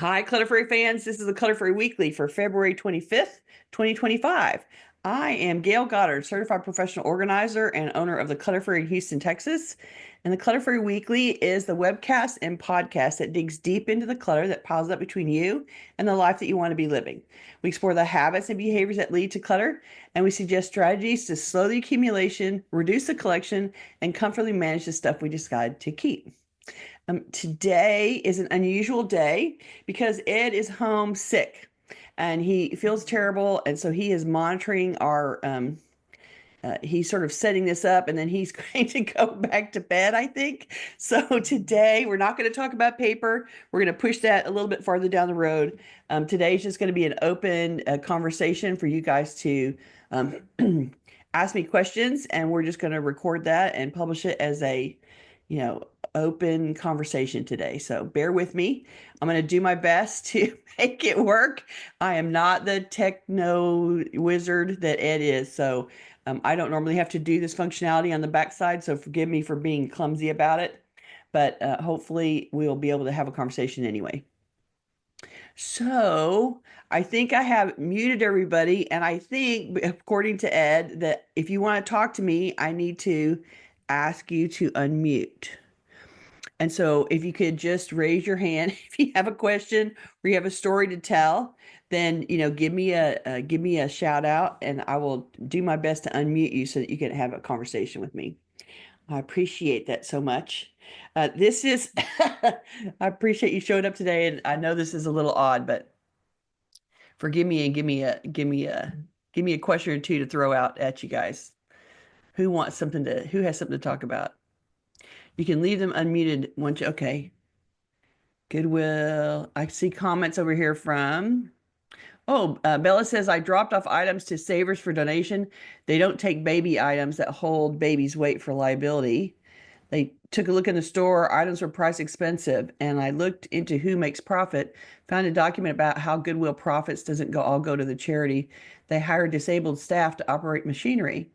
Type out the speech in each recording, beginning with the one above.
Hi, Clutter Fairy fans. This is the Clutter Fairy Weekly for February 25th, 2025. I am Gayle Goddard, certified professional organizer and owner of the Clutter Fairy in Houston, Texas. And the Clutter Fairy Weekly is the webcast and podcast that digs deep into the clutter that piles up between you and the life that you want to be living. We explore the habits and behaviors that lead to clutter, and we suggest strategies to slow the accumulation, reduce the collection, and comfortably manage the stuff we decide to keep. Today is an unusual day because Ed is home sick and he feels terrible. And so he is monitoring he's sort of setting this up and then he's going to go back to bed, I think. So today we're not going to talk about paper. We're going to push that a little bit farther down the road. Today is just going to be an open conversation for you guys to ask me questions, and we're just going to record that and publish it as a, open conversation today. So bear with me. I'm going to do my best to make it work. I am not the techno wizard that Ed is. So I don't normally have to do this functionality on the backside. So forgive me for being clumsy about it, but hopefully we'll be able to have a conversation anyway. So I think I have muted everybody. And I think, according to Ed, that if you want to talk to me, I need to ask you to unmute. And so if you could just raise your hand if you have a question or you have a story to tell, then give me a shout out and I will do my best to unmute you so that you can have a conversation with me. I appreciate that so much. This is I appreciate you showing up today, and I know this is a little odd, but forgive me and give me a question or two to throw out at you guys. Who has something to talk about? You can leave them unmuted once okay. Goodwill. I see comments over here from, Bella says, I dropped off items to Savers for donation. They don't take baby items that hold baby's weight for liability. They took a look in the store. Items were price expensive. And I looked into who makes profit, found a document about how Goodwill profits doesn't all go to the charity. They hire disabled staff to operate machinery.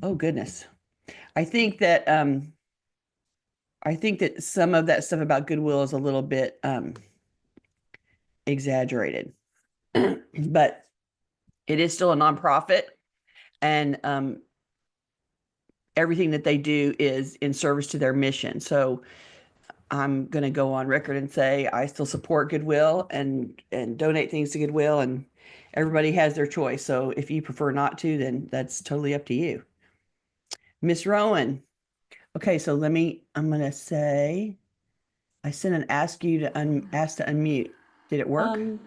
Oh, goodness. I think that some of that stuff about Goodwill is a little bit exaggerated, but it is still a nonprofit, and everything that they do is in service to their mission. So I'm going to go on record and say I still support Goodwill and donate things to Goodwill, and everybody has their choice. So if you prefer not to, then that's totally up to you. Miss Rowan. Okay, so I'm going to say, I sent an ask to unmute. Did it work? Oh,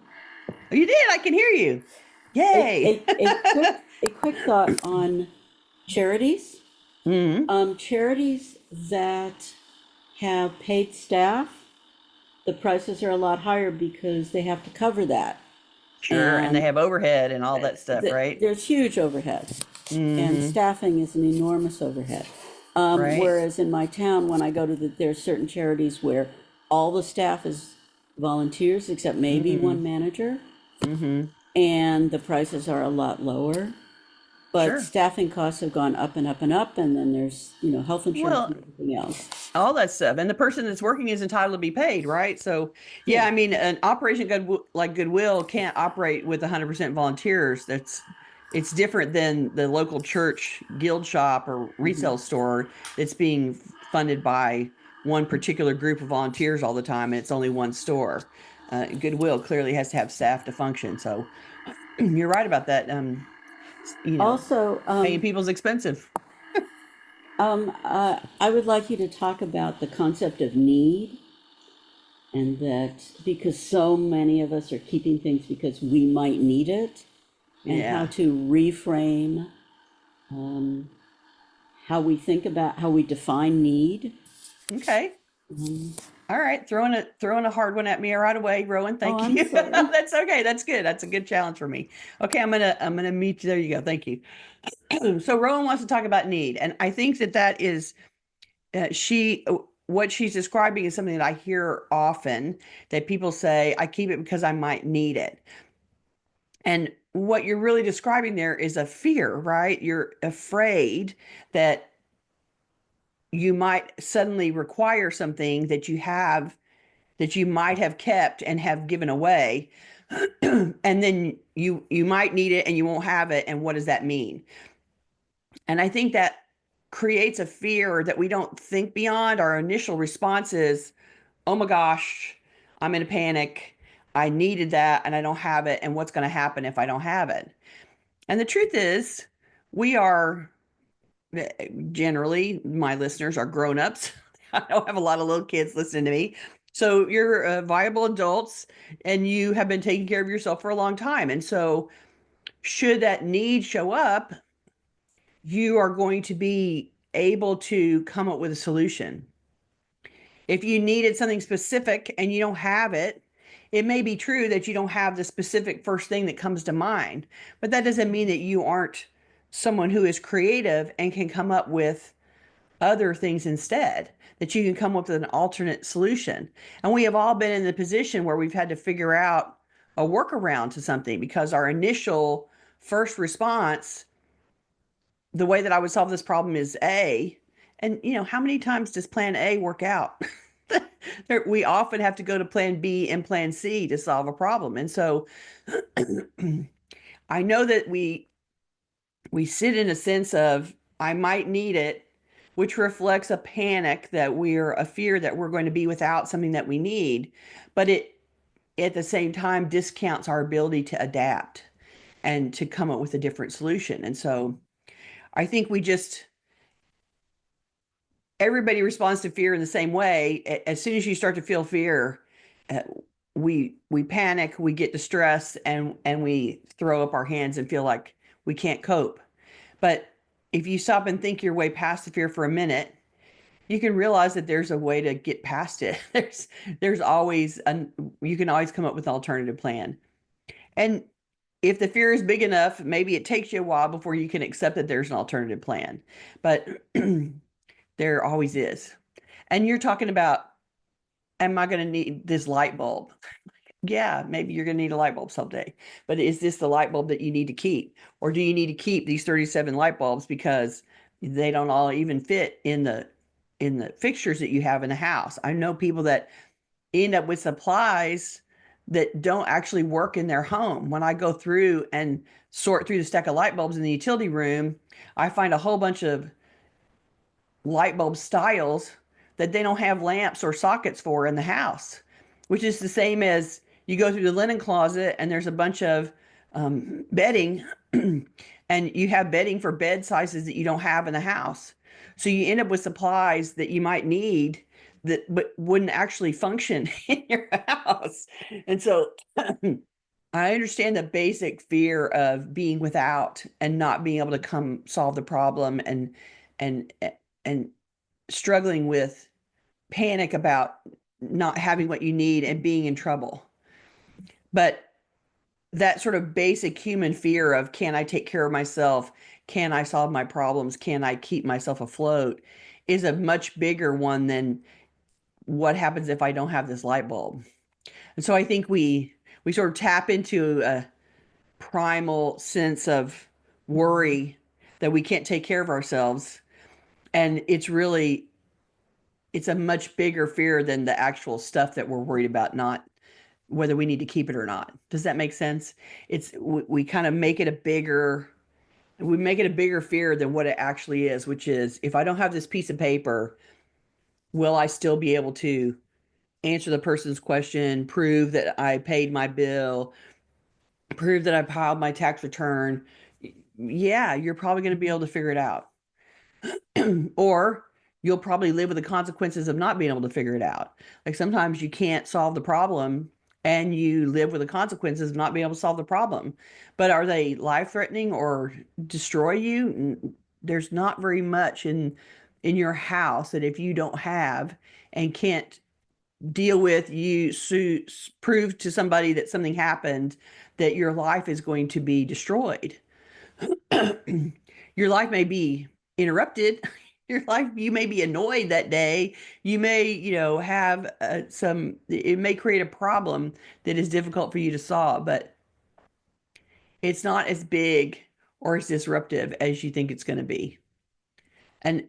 you did. I can hear you. Yay. A quick thought on charities. Mm-hmm. Charities that have paid staff, the prices are a lot higher because they have to cover that. Sure, and they have overhead and all that stuff, right? There's huge overhead, and staffing is an enormous overhead. Right. Whereas in my town, when I go to there's certain charities where all the staff is volunteers except maybe one manager, and the prices are a lot lower. But Sure. staffing costs have gone up and up and up, and then there's health insurance and everything else. All that stuff, and the person that's working is entitled to be paid, right? So yeah, I mean, an operation like Goodwill can't operate with 100% volunteers. It's different than the local church guild shop or resale store that's being funded by one particular group of volunteers all the time, and it's only one store. Goodwill clearly has to have staff to function. So you're right about that. Also, paying people's expensive. I would like you to talk about the concept of need, and that because so many of us are keeping things because we might need it, and how to reframe how we think about how we define need. Okay. All right, throwing a hard one at me right away, Rowan. Thank you. I'm sorry. That's okay. That's good. That's a good challenge for me. Okay, I'm gonna meet you. There you go. Thank you. So Rowan wants to talk about need, and I think that is what she's describing is something that I hear often, that people say, I keep it because I might need it. And what you're really describing there is a fear, right? You're afraid that you might suddenly require something that you have that you might have kept and have given away. And then you might need it and you won't have it. And what does that mean? And I think that creates a fear that we don't think beyond. Our initial response is, oh my gosh, I'm in a panic. I needed that and I don't have it. And what's going to happen if I don't have it? And the truth is, we are generally, my listeners are grown-ups. I don't have a lot of little kids listening to me. So you're viable adults and you have been taking care of yourself for a long time. And so should that need show up, you are going to be able to come up with a solution. If you needed something specific and you don't have it, it may be true that you don't have the specific first thing that comes to mind, but that doesn't mean that you aren't someone who is creative and can come up with other things instead, that you can come up with an alternate solution. And we have all been in the position where we've had to figure out a workaround to something because our initial first response, the way that I would solve this problem is A. And, how many times does plan A work out? We often have to go to plan B and plan C to solve a problem. And so I know that we sit in a sense of, I might need it, which reflects a panic that we're a fear that we're going to be without something that we need. But it at the same time discounts our ability to adapt and to come up with a different solution. And so I think everybody responds to fear in the same way. As soon as you start to feel fear, uh, we panic, we get distressed, and we throw up our hands and feel like we can't cope. But if you stop and think your way past the fear for a minute, you can realize that there's a way to get past it. There's always you can always come up with an alternative plan. And if the fear is big enough, maybe it takes you a while before you can accept that there's an alternative plan. But there always is. And you're talking about, am I going to need this light bulb? Yeah, maybe you're going to need a light bulb someday. But is this the light bulb that you need to keep? Or do you need to keep these 37 light bulbs because they don't all even fit in the fixtures that you have in the house? I know people that end up with supplies that don't actually work in their home. When I go through and sort through the stack of light bulbs in the utility room, I find a whole bunch of light bulb styles that they don't have lamps or sockets for in the house, which is the same as you go through the linen closet and there's a bunch of bedding and you have bedding for bed sizes that you don't have in the house. So you end up with supplies that you might need that but wouldn't actually function in your house. And so I understand the basic fear of being without and not being able to come solve the problem and and struggling with panic about not having what you need and being in trouble. But that sort of basic human fear of, can I take care of myself? Can I solve my problems? Can I keep myself afloat? Is a much bigger one than what happens if I don't have this light bulb. And so I think we sort of tap into a primal sense of worry that we can't take care of ourselves. And it's a much bigger fear than the actual stuff that we're worried about, not whether we need to keep it or not. Does that make sense? We kind of make it we make it a bigger fear than what it actually is, which is, if I don't have this piece of paper, will I still be able to answer the person's question, prove that I paid my bill, prove that I filed my tax return? Yeah, you're probably going to be able to figure it out. Or you'll probably live with the consequences of not being able to figure it out. Like sometimes you can't solve the problem and you live with the consequences of not being able to solve the problem. But are they life-threatening or destroy you? There's not very much in your house that if you don't have and can't deal with, prove to somebody that something happened, that your life is going to be destroyed. Your life may be interrupted. You may be annoyed that day. You may, have it may create a problem that is difficult for you to solve, but it's not as big or as disruptive as you think it's going to be. And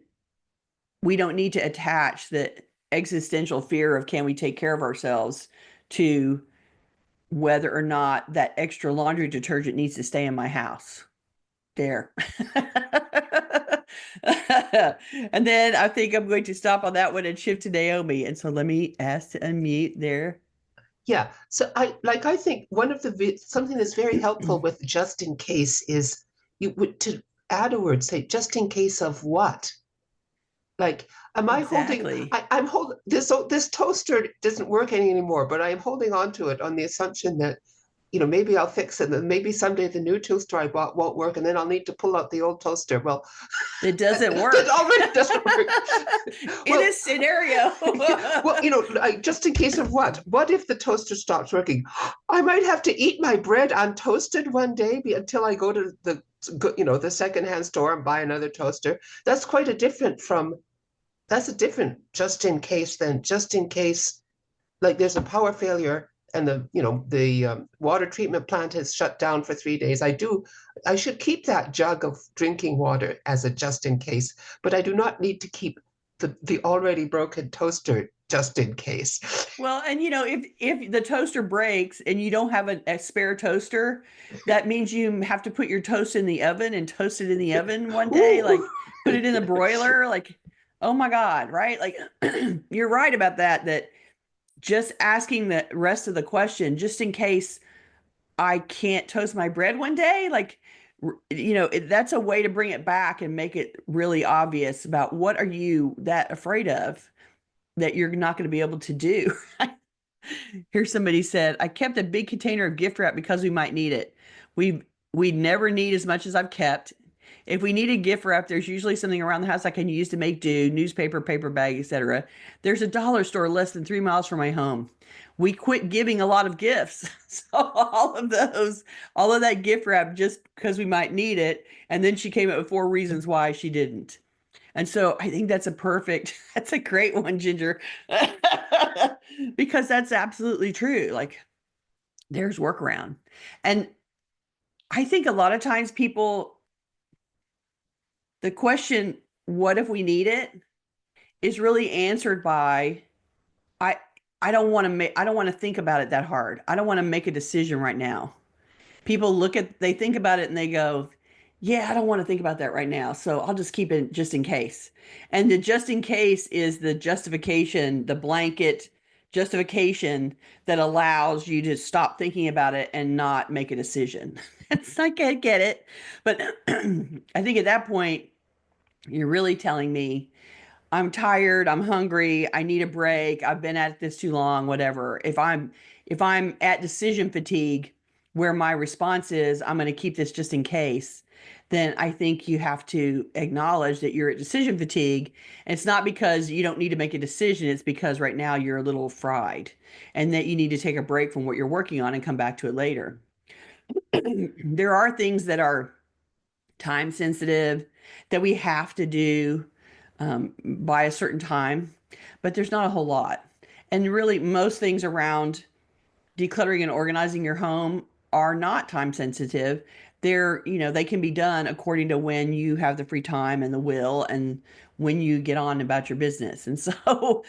we don't need to attach that existential fear of can we take care of ourselves to whether or not that extra laundry detergent needs to stay in my house. There. And then I think I'm going to stop on that one and shift to Naomi. And so let me ask to unmute there. Yeah. So I think one of the something that's very helpful with just in case is you would to add a word, say just in case of what? Like, am I holding? Exactly. I'm holding this toaster doesn't work anymore, but I'm holding on to it on the assumption that maybe I'll fix it, and maybe someday the new toaster I bought won't work, and then I'll need to pull out the old toaster. Well, It doesn't work. that already doesn't work. In this scenario. Well, just in case of what? What if the toaster stops working? I might have to eat my bread untoasted one day until I go to the secondhand store and buy another toaster. That's quite a different just in case than just in case, like there's a power failure and the water treatment plant has shut down for 3 days. I should keep that jug of drinking water as a just in case, but I do not need to keep the already broken toaster just in case. Well, and if the toaster breaks and you don't have a spare toaster, that means you have to put your toast in the oven and toast it in the oven one day, like put it in the broiler, like, oh my God, right? Like you're right about that just asking the rest of the question, just in case I can't toast my bread one day, like, that's a way to bring it back and make it really obvious about what are you that afraid of that you're not going to be able to do. Here's somebody said, I kept a big container of gift wrap because we might need it. We never need as much as I've kept. If we need a gift wrap, there's usually something around the house I can use to make do, newspaper, paper bag, etc. There's a dollar store less than 3 miles from my home. We quit giving a lot of gifts. So all of that gift wrap just because we might need it. And then she came up with 4 reasons why she didn't. And so I think that's a great one, Ginger, because that's absolutely true. Like there's workaround. And I think a lot of times the question, what if we need it, is really answered by, I, I don't want to think about it that hard. I don't want to make a decision right now. People they think about it and they go, yeah, I don't want to think about that right now. So I'll just keep it just in case. And the just in case is the justification, the blanket justification that allows you to stop thinking about it and not make a decision. It's I get it. But I think at that point, you're really telling me I'm tired, I'm hungry, I need a break, I've been at this too long, whatever. If I'm at decision fatigue where my response is I'm going to keep this just in case, then I think you have to acknowledge that you're at decision fatigue. And it's not because you don't need to make a decision, it's because right now you're a little fried and that you need to take a break from what you're working on and come back to it later. There are things that are time sensitive that we have to do by a certain time, but there's not a whole lot. And really, most things around decluttering and organizing your home are not time sensitive. They can be done according to when you have the free time and the will and when you get on about your business. And so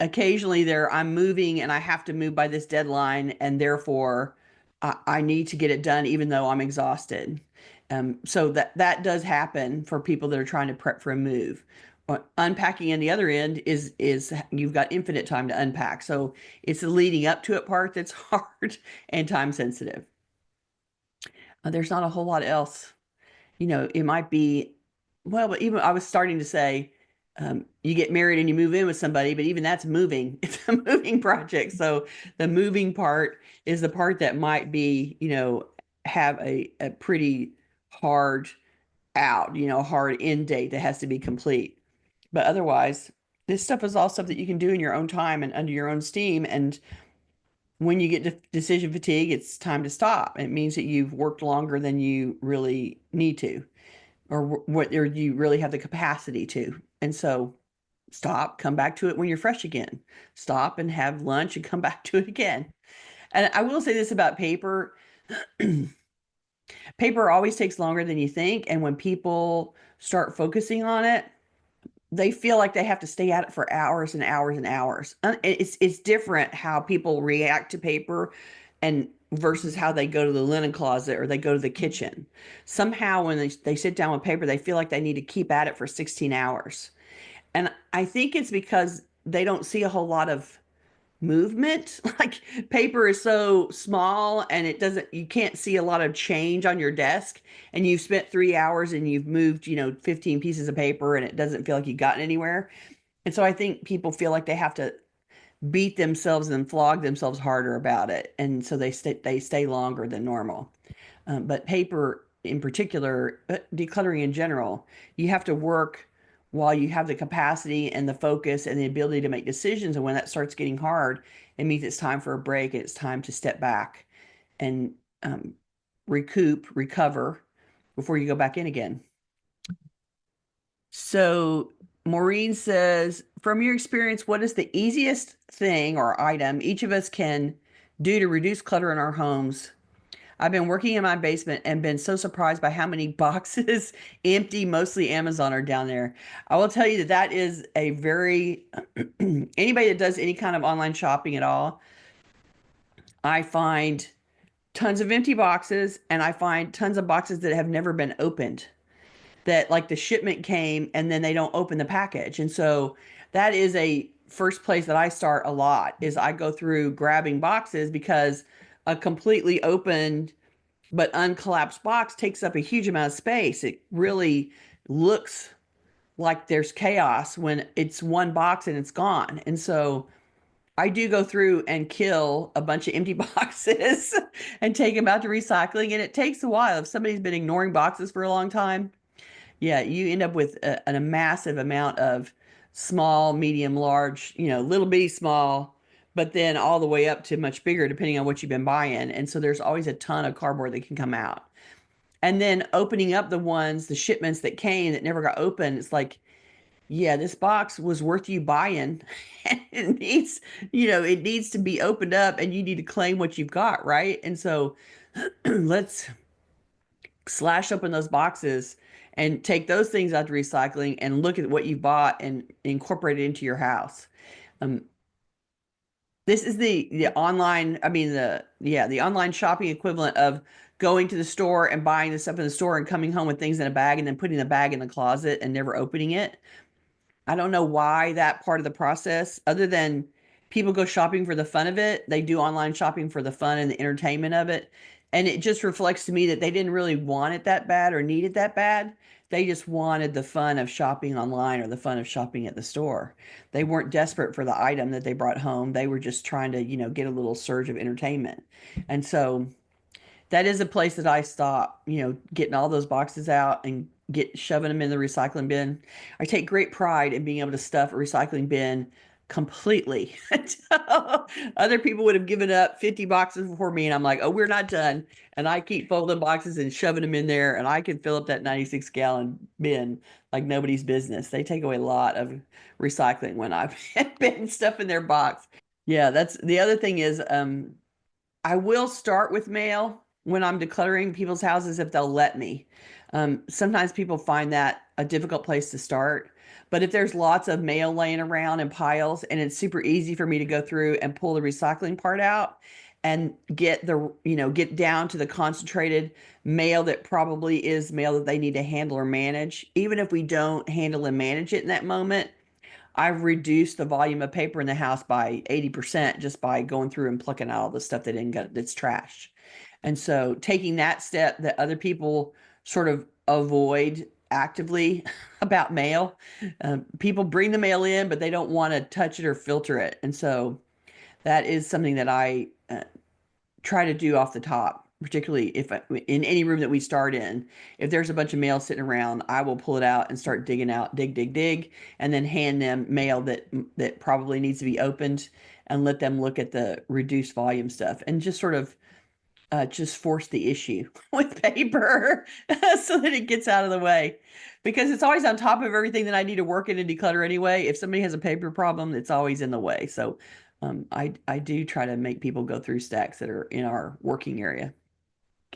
occasionally I'm moving and I have to move by this deadline, and therefore I need to get it done even though I'm exhausted. So that does happen for people that are trying to prep for a move. Unpacking on the other end is you've got infinite time to unpack. So it's the leading up to it part that's hard and time sensitive. There's not a whole lot else. It might be, well, but even I was starting to say, you get married and you move in with somebody, but even that's moving. It's a moving project. So the moving part is the part that might be, have a pretty hard hard end date that has to be complete. But otherwise, this stuff is all stuff that you can do in your own time and under your own steam. And when you get decision fatigue, it's time to stop. It means that you've worked longer than you really need to, or you really have the capacity to. And so stop, come back to it when you're fresh again. Stop and have lunch and come back to it again. And I will say this about paper. Paper always takes longer than you think. And when people start focusing on it, they feel like they have to stay at it for hours and hours and hours. It's different how people react to paper and versus how they go to the linen closet or they go to the kitchen. Somehow when they sit down with paper, they feel like they need to keep at it for 16 hours. And I think it's because they don't see a whole lot of movement. Like paper is so small and you can't see a lot of change on your desk. And you've spent 3 hours and you've moved, 15 pieces of paper and it doesn't feel like you've gotten anywhere. And so I think people feel like they have to beat themselves and flog themselves harder about it. And so they stay longer than normal. But paper in particular, decluttering in general, you have to work while you have the capacity and the focus and the ability to make decisions. And when that starts getting hard, it means it's time for a break and it's time to step back and recover before you go back in again. So Maureen says, from your experience, what is the easiest thing or item each of us can do to reduce clutter in our homes? I've been working in my basement and been so surprised by how many boxes, empty, mostly Amazon, are down there. I will tell you that is a very, anybody that does any kind of online shopping at all, I find tons of empty boxes and I find tons of boxes that have never been opened. That like the shipment came and then they don't open the package. And so that is a first place that I start a lot is I go through grabbing boxes because a completely opened but uncollapsed box takes up a huge amount of space. It really looks like there's chaos when it's one box and it's gone. And so I do go through and kill a bunch of empty boxes and take them out to recycling. And it takes a while. If somebody's been ignoring boxes for a long time, yeah, you end up with a massive amount of small, medium, large, little bitty small, but then all the way up to much bigger, depending on what you've been buying. And so there's always a ton of cardboard that can come out. And then opening up the shipments that came that never got opened, it's like, yeah, this box was worth you buying. And it needs to be opened up and you need to claim what you've got, right? And so let's slash open those boxes and take those things out to recycling and look at what you bought and incorporate it into your house. Um, this is the online, I mean the online shopping equivalent of going to the store and buying the stuff in the store and coming home with things in a bag and then putting the bag in the closet and never opening it. I don't know why that part of the process, other than people go shopping for the fun of it, they do online shopping for the fun and the entertainment of it. And it just reflects to me that they didn't really want it that bad or need it that bad. They just wanted the fun of shopping online or the fun of shopping at the store. They weren't desperate for the item that they brought home. They were just trying to, get a little surge of entertainment. And so that is a place that I stop, getting all those boxes out and shoving them in the recycling bin. I take great pride in being able to stuff a recycling bin completely. Other people would have given up 50 boxes before me, and I'm like, oh, we're not done. And I keep folding boxes and shoving them in there, and I can fill up that 96-gallon bin like nobody's business. They take away a lot of recycling when I've been stuff in their box. Yeah, that's the other thing is I will start with mail when I'm decluttering people's houses if they'll let me. Sometimes people find that a difficult place to start. But if there's lots of mail laying around in piles and it's super easy for me to go through and pull the recycling part out and get down to the concentrated mail that probably is mail that they need to handle or manage, even if we don't handle and manage it in that moment, I've reduced the volume of paper in the house by 80% just by going through and plucking out all the stuff that's trash. And so taking that step that other people sort of avoid actively about mail, people bring the mail in, but they don't want to touch it or filter it. And so that is something that I try to do off the top, particularly if in any room that we start in, if there's a bunch of mail sitting around, I will pull it out and start digging out, dig, and then hand them mail that probably needs to be opened and let them look at the reduced volume stuff and just sort of just force the issue with paper so that it gets out of the way, because it's always on top of everything that I need to work in and declutter anyway. If somebody has a paper problem, it's always in the way. So I do try to make people go through stacks that are in our working area.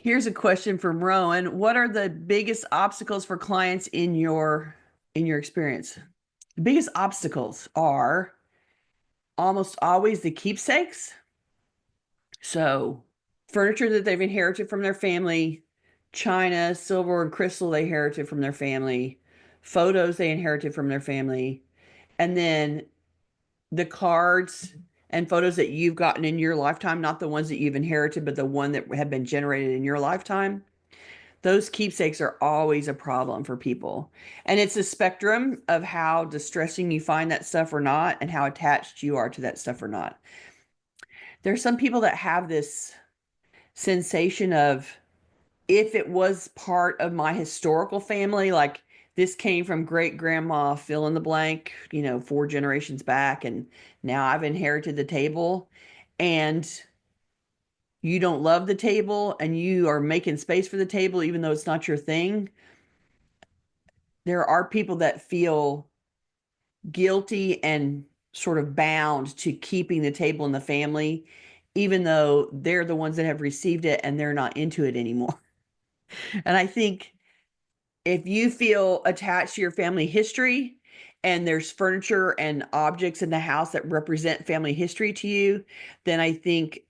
Here's a question from Rowan. What are the biggest obstacles for clients in your experience? The biggest obstacles are almost always the keepsakes. So, furniture that they've inherited from their family, china, silver, and crystal they inherited from their family, photos they inherited from their family, and then the cards and photos that you've gotten in your lifetime, not the ones that you've inherited, but the one that have been generated in your lifetime. Those keepsakes are always a problem for people. And it's a spectrum of how distressing you find that stuff or not, and how attached you are to that stuff or not. There's some people that have this sensation of, if it was part of my historical family, like this came from great grandma, fill in the blank, 4 generations back, and now I've inherited the table, and you don't love the table and you are making space for the table, even though it's not your thing. There are people that feel guilty and sort of bound to keeping the table in the family, even though they're the ones that have received it and they're not into it anymore. And I think if you feel attached to your family history and there's furniture and objects in the house that represent family history to you, then I think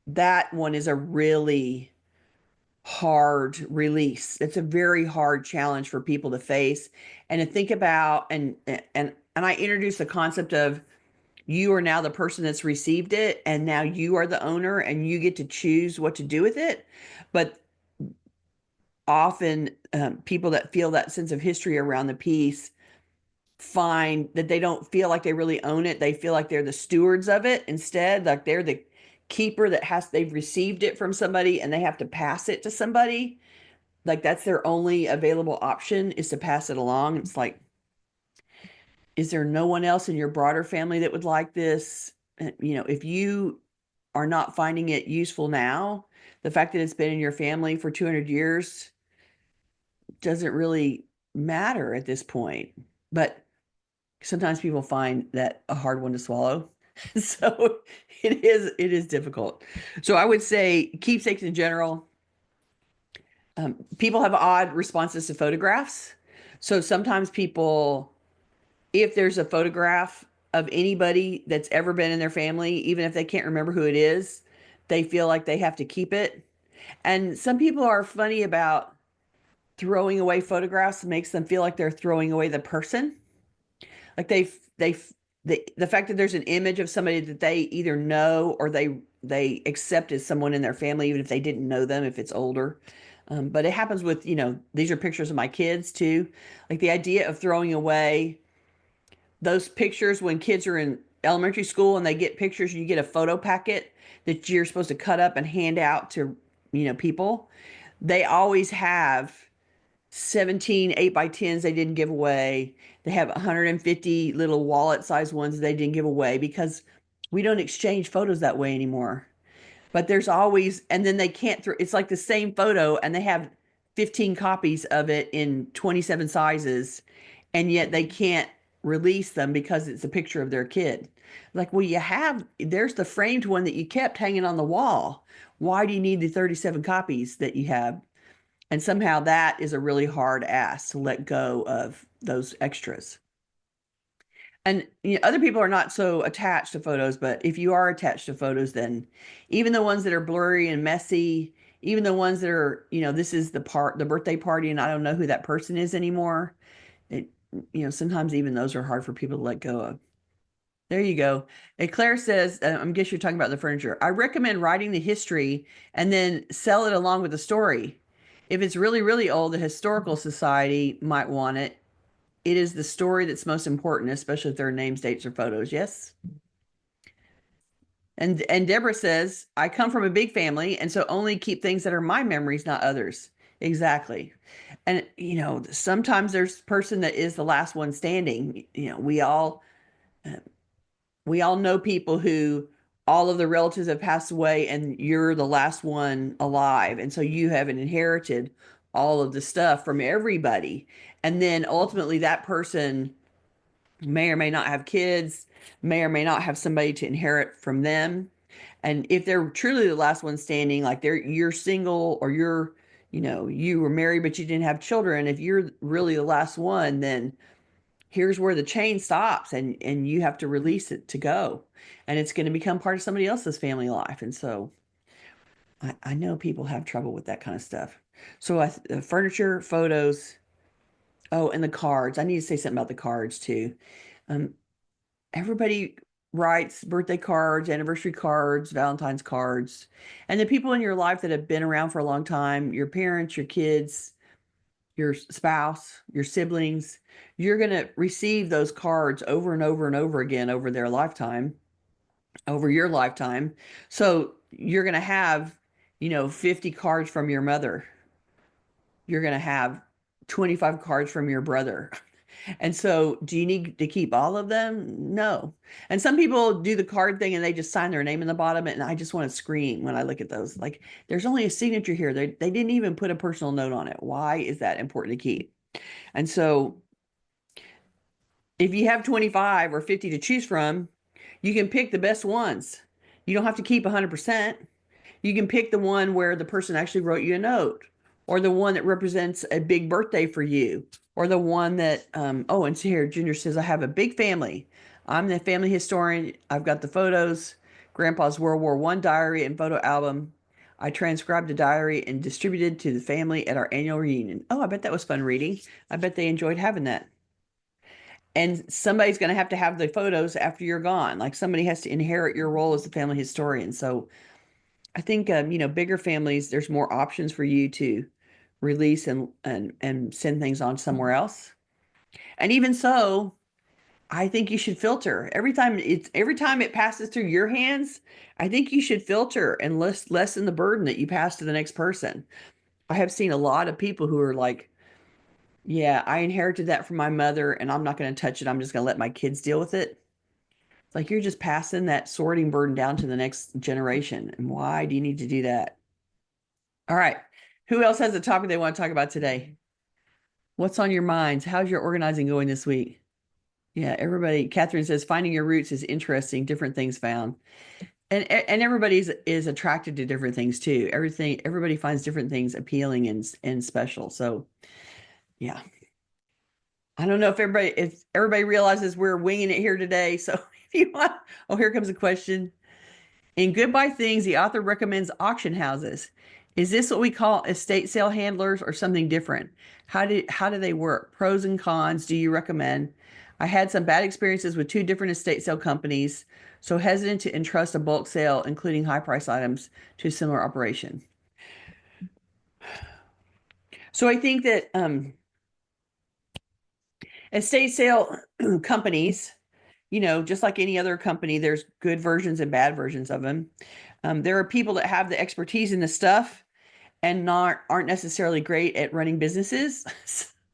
that one is a really hard release. It's a very hard challenge for people to face and to think about. And I introduced the concept of, you are now the person that's received it, and now you are the owner and you get to choose what to do with it. But often people that feel that sense of history around the piece find that they don't feel like they really own it. They feel like they're the stewards of it instead, like they're the keeper they've received it from somebody and they have to pass it to somebody. Like that's their only available option, is to pass it along. It's like, is there no one else in your broader family that would like this? If you are not finding it useful now, the fact that it's been in your family for 200 years doesn't really matter at this point. But sometimes people find that a hard one to swallow. So it is difficult. So I would say keepsakes in general. People have odd responses to photographs. So sometimes people, if there's a photograph of anybody that's ever been in their family, even if they can't remember who it is, they feel like they have to keep it. And some people are funny about throwing away photographs. Makes them feel like they're throwing away the person. Like the fact that there's an image of somebody that they either know or they accept as someone in their family, even if they didn't know them, if it's older. But it happens with, these are pictures of my kids too. Like the idea of throwing away those pictures when kids are in elementary school and they get pictures, you get a photo packet that you're supposed to cut up and hand out to, people. They always have 17 8x10s they didn't give away. They have 150 little wallet size ones they didn't give away, because we don't exchange photos that way anymore. But there's always, and then they can't throw, it's like the same photo and they have 15 copies of it in 27 sizes, and yet they can't release them because it's a picture of their kid. Like, well, there's the framed one that you kept hanging on the wall. Why do you need the 37 copies that you have? And somehow that is a really hard ask to let go of those extras. And other people are not so attached to photos, but if you are attached to photos, then even the ones that are blurry and messy, even the ones that are, this is the birthday party, and I don't know who that person is anymore. It, sometimes even those are hard for people to let go of. There you go. And Claire says, I guess you're talking about the furniture. I recommend writing the history and then sell it along with the story. If it's really, really old, the historical society might want it. It is the story that's most important, especially if there are names, dates, or photos. Yes. And Deborah says, I come from a big family, and so only keep things that are my memories, not others. Exactly. And sometimes there's a person that is the last one standing. We all know people who all of the relatives have passed away and you're the last one alive. And so you haven't inherited all of the stuff from everybody. And then ultimately that person may or may not have kids, may or may not have somebody to inherit from them. And if they're truly the last one standing, like you're single, or you were married but you didn't have children, if you're really the last one, then here's where the chain stops, and you have to release it to go, and it's going to become part of somebody else's family life. And so I know people have trouble with that kind of stuff. So furniture, photos, oh, and the cards. I need to say something about the cards too. Um, Everybody writes birthday cards, anniversary cards, Valentine's cards, and the people in your life that have been around for a long time, your parents, your kids, your spouse, your siblings, you're going to receive those cards over and over and over again over their lifetime, over your lifetime. So you're going to have, 50 cards from your mother. You're going to have 25 cards from your brother. And so, do you need to keep all of them? No. And some people do the card thing and they just sign their name in the bottom. And I just want to scream when I look at those. Like, there's only a signature here. They didn't even put a personal note on it. Why is that important to keep? And so, if you have 25 or 50 to choose from, you can pick the best ones. You don't have to keep 100%. You can pick the one where the person actually wrote you a note, or the one that represents a big birthday for you, or the one that, oh, and so here, Junior says, I have a big family. I'm the family historian. I've got the photos, Grandpa's World War I diary and photo album. I transcribed the diary and distributed to the family at our annual reunion. Oh, I bet that was fun reading. I bet they enjoyed having that. And somebody's going to have the photos after you're gone. Like somebody has to inherit your role as the family historian. So I think, bigger families, there's more options for you to release and send things on somewhere else. And even so, I think you should filter every time it passes through your hands. I think you should filter and lessen the burden that you pass to the next person. I have seen a lot of people who are like, yeah, I inherited that from my mother and I'm not going to touch it. I'm just going to let my kids deal with it. It's like you're just passing that sorting burden down to the next generation. And why do you need to do that? All right. Who else has a topic they want to talk about today? What's on your minds? How's your organizing going this week? Yeah, everybody. Catherine says finding your roots is interesting. Different things found, and everybody's is attracted to different things too. Everybody finds different things appealing and special. So, yeah, I don't know if everybody realizes we're winging it here today. So, if you want, oh, here comes a question. In Goodbye Things, the author recommends auction houses. Is this what we call estate sale handlers or something different? How do they work? Pros and cons do you recommend? I had some bad experiences with two different estate sale companies, so hesitant to entrust a bulk sale, including high price items, to a similar operation. So I think that estate sale companies, just like any other company, there's good versions and bad versions of them. There are people that have the expertise in the stuff and aren't necessarily great at running businesses.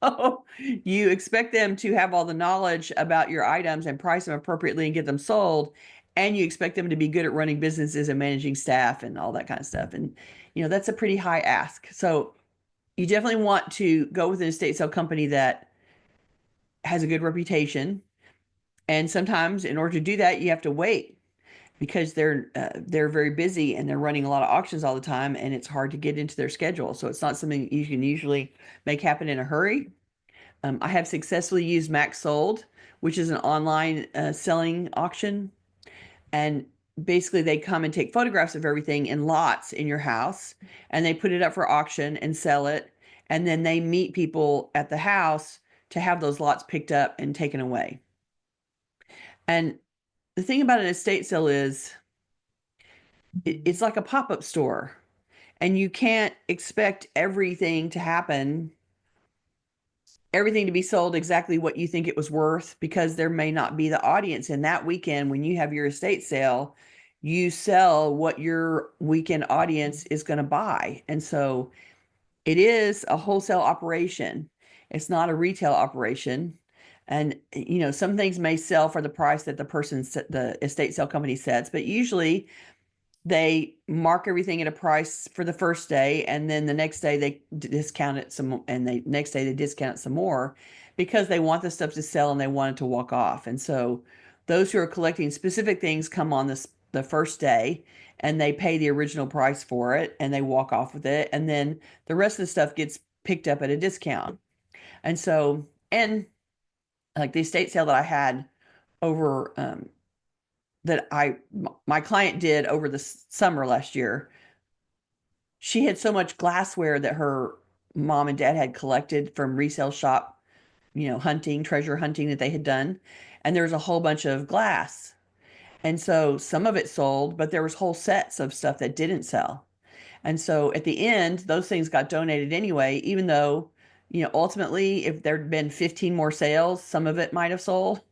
So you expect them to have all the knowledge about your items and price them appropriately and get them sold. And you expect them to be good at running businesses and managing staff and all that kind of stuff. And, that's a pretty high ask. So you definitely want to go with an estate sale company that has a good reputation. And sometimes in order to do that, you have to wait because they're very busy and they're running a lot of auctions all the time, and it's hard to get into their schedule. So it's not something you can usually make happen in a hurry. I have successfully used Max Sold, which is an online selling auction, and basically they come and take photographs of everything in lots in your house, and they put it up for auction and sell it, and then they meet people at the house to have those lots picked up and taken away. And the thing about an estate sale is it's like a pop-up store, and you can't expect everything to happen, everything to be sold exactly what you think it was worth, because there may not be the audience. And that weekend, when you have your estate sale, you sell what your weekend audience is going to buy. And so it is a wholesale operation. It's not a retail operation. And, some things may sell for the price that the estate sale company sets, but usually they mark everything at a price for the first day, and then the next day they discount it some, and the next day they discount it some more because they want the stuff to sell and they want it to walk off. And so those who are collecting specific things come on the first day and they pay the original price for it and they walk off with it, and then the rest of the stuff gets picked up at a discount. And so, and like the estate sale that I had over my client did over the summer last year. She had so much glassware that her mom and dad had collected from resale shop, hunting, treasure hunting that they had done. And there was a whole bunch of glass. And so some of it sold, but there was whole sets of stuff that didn't sell. And so at the end, those things got donated anyway, even though, ultimately, if there'd been 15 more sales, some of it might have sold.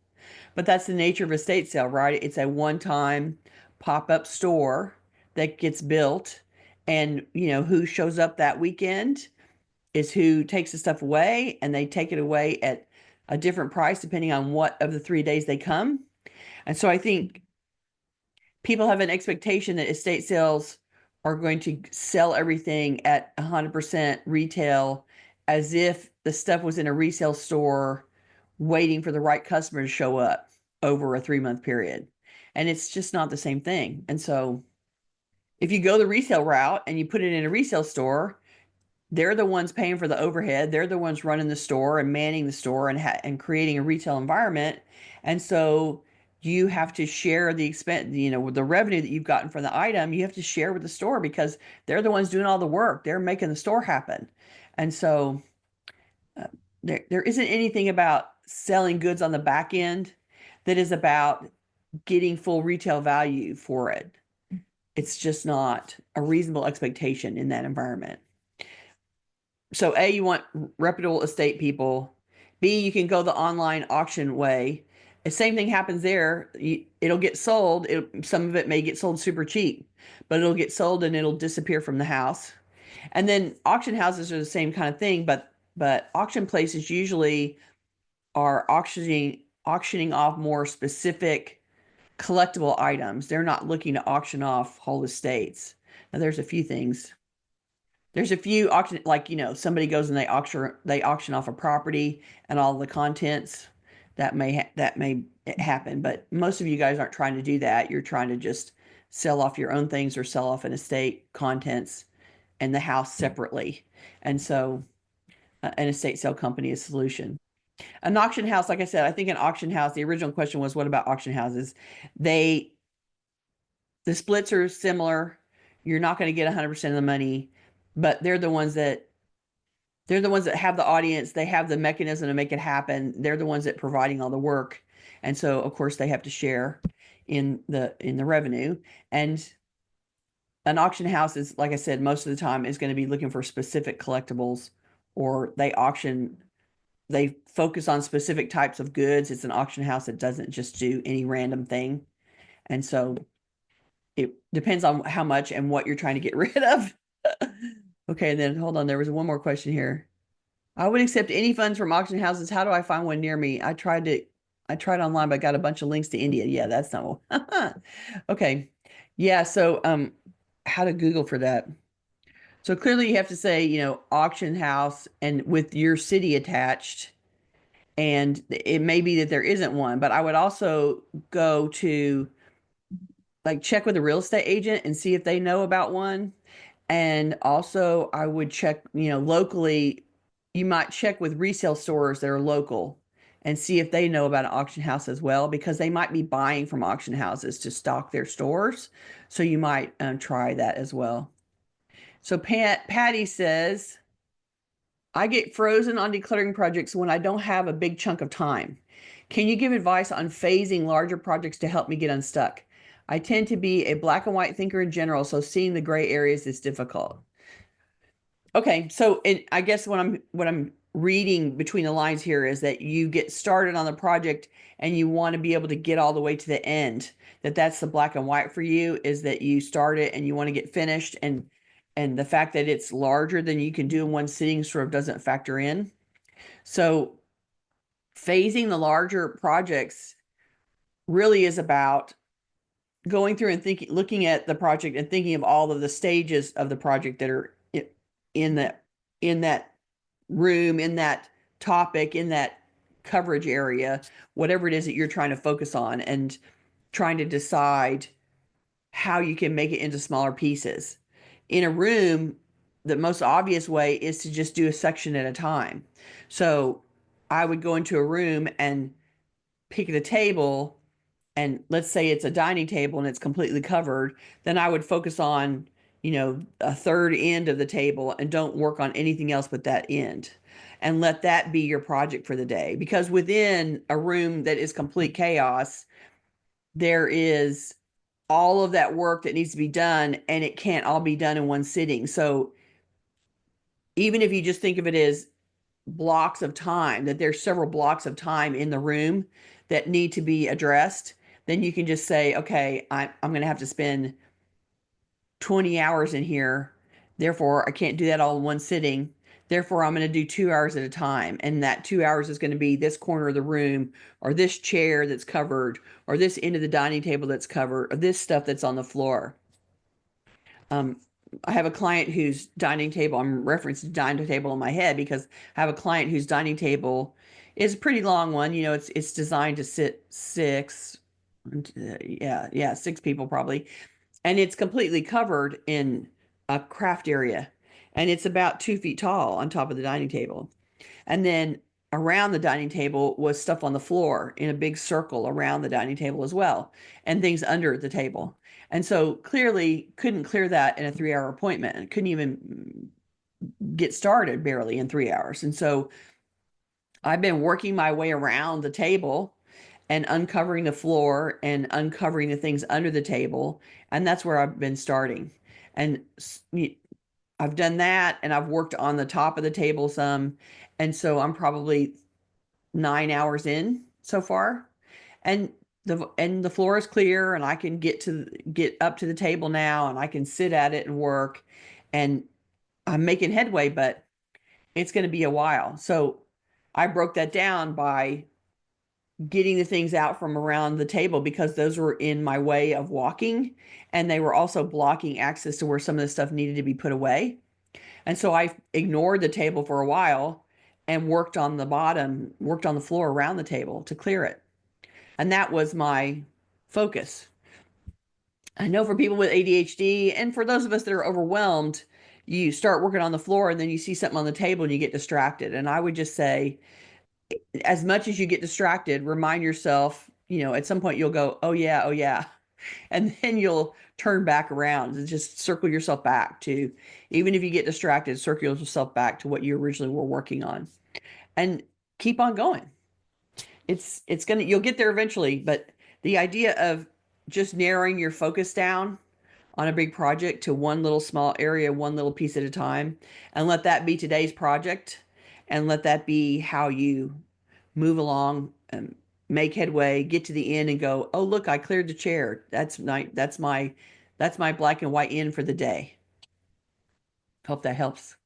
But that's the nature of a estate sale, right? It's a one-time pop-up store that gets built. And, who shows up that weekend is who takes the stuff away, and they take it away at a different price depending on what of the 3 days they come. And so I think people have an expectation that estate sales are going to sell everything at 100% retail, as if the stuff was in a resale store waiting for the right customer to show up over a 3-month period. And it's just not the same thing. And so if you go the resale route and you put it in a resale store, they're the ones paying for the overhead. They're the ones running the store and manning the store and creating a retail environment. And so you have to share the expense, with the revenue that you've gotten from the item, you have to share with the store because they're the ones doing all the work. They're making the store happen. And so there isn't anything about selling goods on the back end that is about getting full retail value for it. It's just not a reasonable expectation in that environment. So A, you want reputable estate people. B, you can go the online auction way. The same thing happens there. It'll get sold. Some of it may get sold super cheap, but it'll get sold and it'll disappear from the house. And then auction houses are the same kind of thing, but auction places usually are auctioning off more specific collectible items. They're not looking to auction off whole estates. Now there's a few things. There's a few auction, like, somebody goes and they auction off a property and all the contents. That may happen, but most of you guys aren't trying to do that. You're trying to just sell off your own things or sell off an estate contents and the house separately. And so an estate sale company is a solution. An auction house, like I said, I think an auction house, the original question was, what about auction houses? The splits are similar. You're not going to get 100% of the money, but they're the ones that have the audience. They have the mechanism to make it happen. They're the ones that providing all the work. And so of course they have to share in the revenue. And an auction house is, like I said, most of the time is going to be looking for specific collectibles, or they focus on specific types of goods. It's an auction house that doesn't just do any random thing. And so it depends on how much and what you're trying to get rid of. Okay, and then hold on. There was one more question here. I would accept any funds from auction houses. How do I find one near me? I tried online, but I got a bunch of links to India. Yeah, that's not okay. Yeah, so how to Google for that. So clearly you have to say, auction house and with your city attached. And it may be that there isn't one, but I would also go to check with a real estate agent and see if they know about one. And also I would check, locally, you might check with resale stores that are local and see if they know about an auction house as well, because they might be buying from auction houses to stock their stores. So you might try that as well. So Patty says, I get frozen on decluttering projects when I don't have a big chunk of time. Can you give advice on phasing larger projects to help me get unstuck? I tend to be a black and white thinker in general, so seeing the gray areas is difficult. Okay, so I guess what I'm reading between the lines here is that you get started on the project and you want to be able to get all the way to the end. That's the black and white for you, is that you start it and you want to get finished, and the fact that it's larger than you can do in one sitting sort of doesn't factor in. So phasing the larger projects really is about going through and looking at the project and thinking of all of the stages of the project that are in that room, in that topic, in that coverage area, whatever it is that you're trying to focus on, and trying to decide how you can make it into smaller pieces. In a room, the most obvious way is to just do a section at a time. So I would go into a room and pick the table, and let's say it's a dining table and it's completely covered, then I would focus on, a third end of the table and don't work on anything else but that end. And let that be your project for the day. Because within a room that is complete chaos, there is all of that work that needs to be done, and it can't all be done in one sitting. So even if you just think of it as blocks of time, that there's several blocks of time in the room that need to be addressed, then you can just say, okay, I'm going to have to spend 20 hours in here. Therefore, I can't do that all in one sitting. Therefore, I'm going to do 2 hours at a time. And that 2 hours is going to be this corner of the room, or this chair that's covered, or this end of the dining table that's covered, or this stuff that's on the floor. I have a client whose dining table, I'm referencing dining table in my head because I have a client whose dining table is a pretty long one. It's designed to sit six, yeah, six people probably. And it's completely covered in a craft area. And it's about 2 feet tall on top of the dining table. And then around the dining table was stuff on the floor in a big circle around the dining table as well, and things under the table. And so clearly couldn't clear that in a 3-hour appointment, and couldn't even get started barely in 3 hours. And so I've been working my way around the table and uncovering the floor and uncovering the things under the table. And that's where I've been starting. And I've done that, and I've worked on the top of the table some. And so I'm probably 9 hours in so far. And the floor is clear, and I can get up to the table now, and I can sit at it and work, and I'm making headway, but it's going to be a while. So I broke that down by getting the things out from around the table because those were in my way of walking, and they were also blocking access to where some of the stuff needed to be put away. And so I ignored the table for a while and worked on the floor around the table to clear it. And that was my focus. I know for people with ADHD, and for those of us that are overwhelmed, you start working on the floor and then you see something on the table and you get distracted. And I would just say, as much as you get distracted, remind yourself, at some point you'll go, oh yeah, oh yeah. And then you'll turn back around and just circle yourself back to, even if you get distracted, circle yourself back to what you originally were working on, and keep on going. You'll get there eventually, but the idea of just narrowing your focus down on a big project to one little small area, one little piece at a time, and let that be today's project, and let that be how you move along and make headway, get to the end and go, oh, look, I cleared the chair. That's my black and white end for the day. Hope that helps.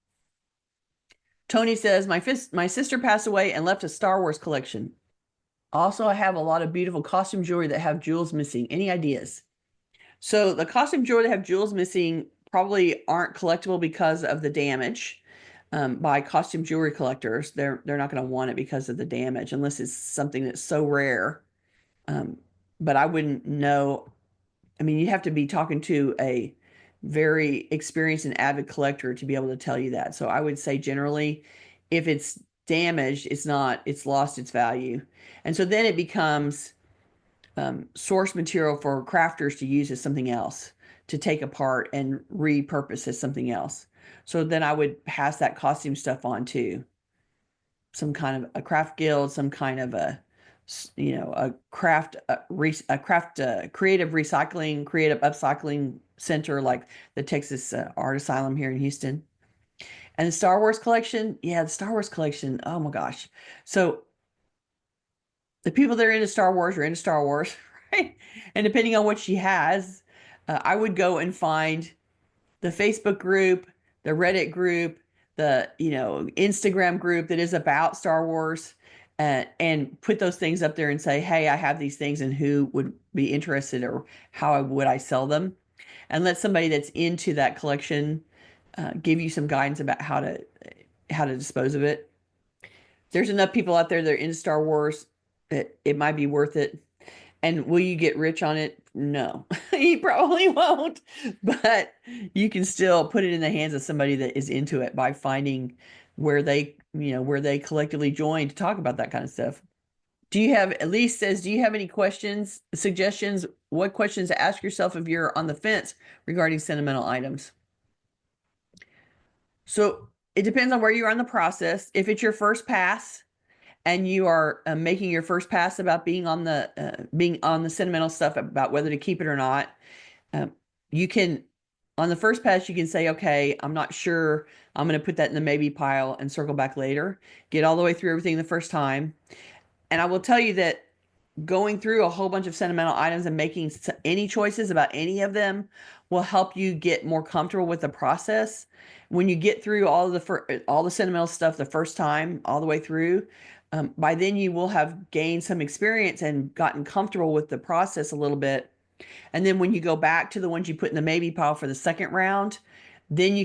Tony says, my sister passed away and left a Star Wars collection. Also, I have a lot of beautiful costume jewelry that have jewels missing. Any ideas? So the costume jewelry that have jewels missing probably aren't collectible because of the damage. By costume jewelry collectors, they're not going to want it because of the damage, unless it's something that's so rare. But I wouldn't know. I mean, you'd have to be talking to a very experienced and avid collector to be able to tell you that. So I would say generally, if it's damaged, it's lost its value. And so then it becomes source material for crafters to use as something else, to take apart and repurpose as something else. So then I would pass that costume stuff on to some kind of a craft guild, some kind of a craft creative recycling, creative upcycling center like the Texas Art Asylum here in Houston. And the Star Wars collection, the Star Wars collection, oh my gosh. So the people that are into Star Wars are into Star Wars, right? And depending on what she has, I would go and find the Facebook group, the Reddit group, the Instagram group that is about Star Wars, and put those things up there and say, hey, I have these things, and who would be interested, or would I sell them? And let somebody that's into that collection give you some guidance about how to dispose of it. There's enough people out there that are into Star Wars that it might be worth it. And will you get rich on it? No, you probably won't, but you can still put it in the hands of somebody that is into it by finding where they collectively join to talk about that kind of stuff. Do you have, Elise says, do you have any questions, suggestions? What questions to ask yourself if you're on the fence regarding sentimental items? So it depends on where you are in the process. If it's your first pass and you are making your first pass about being on the sentimental stuff about whether to keep it or not, you can, on the first pass, you can say, okay, I'm not sure. I'm going to put that in the maybe pile and circle back later. Get all the way through everything the first time. And I will tell you that going through a whole bunch of sentimental items and making any choices about any of them will help you get more comfortable with the process. When you get through all the sentimental stuff the first time, all the way through, by then you will have gained some experience and gotten comfortable with the process a little bit. And then when you go back to the ones you put in the maybe pile for the second round, then you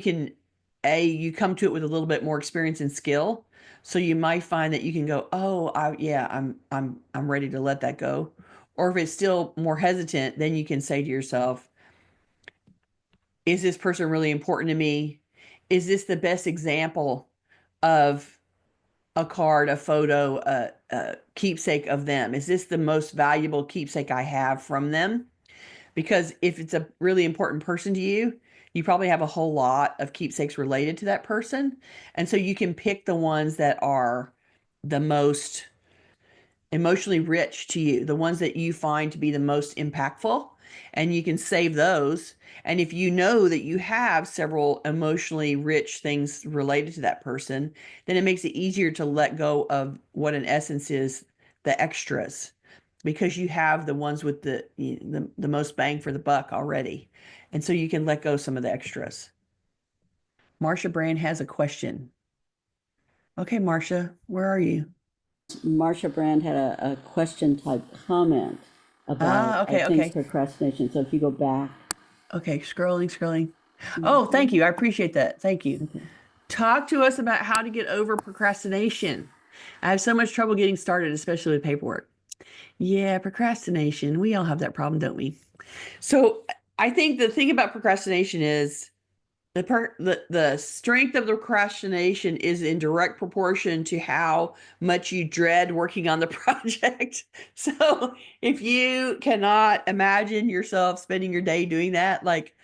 come to it with a little bit more experience and skill. So you might find that you can go, oh, yeah, I'm ready to let that go. Or if it's still more hesitant, then you can say to yourself, is this person really important to me? Is this the best example of a card, a photo, a keepsake of them? Is this the most valuable keepsake I have from them? Because if it's a really important person to you, you probably have a whole lot of keepsakes related to that person. And so you can pick the ones that are the most emotionally rich to you, the ones that you find to be the most impactful, and you can save those. And if you know that you have several emotionally rich things related to that person, then it makes it easier to let go of what in essence is the extras, because you have the ones with the most bang for the buck already. And so you can let go some of the extras. Marcia Brand has a question. Okay, Marcia, where are you? Marsha Brand had a question type comment about, I Okay, think, okay. procrastination. So if you go back. Okay, scrolling. Oh, thank you. I appreciate that. Thank you. Okay. Talk to us about how to get over procrastination. I have so much trouble getting started, especially with paperwork. Yeah, procrastination. We all have that problem, don't we? So I think the thing about procrastination is the strength of the procrastination is in direct proportion to how much you dread working on the project. So if you cannot imagine yourself spending your day doing that, like,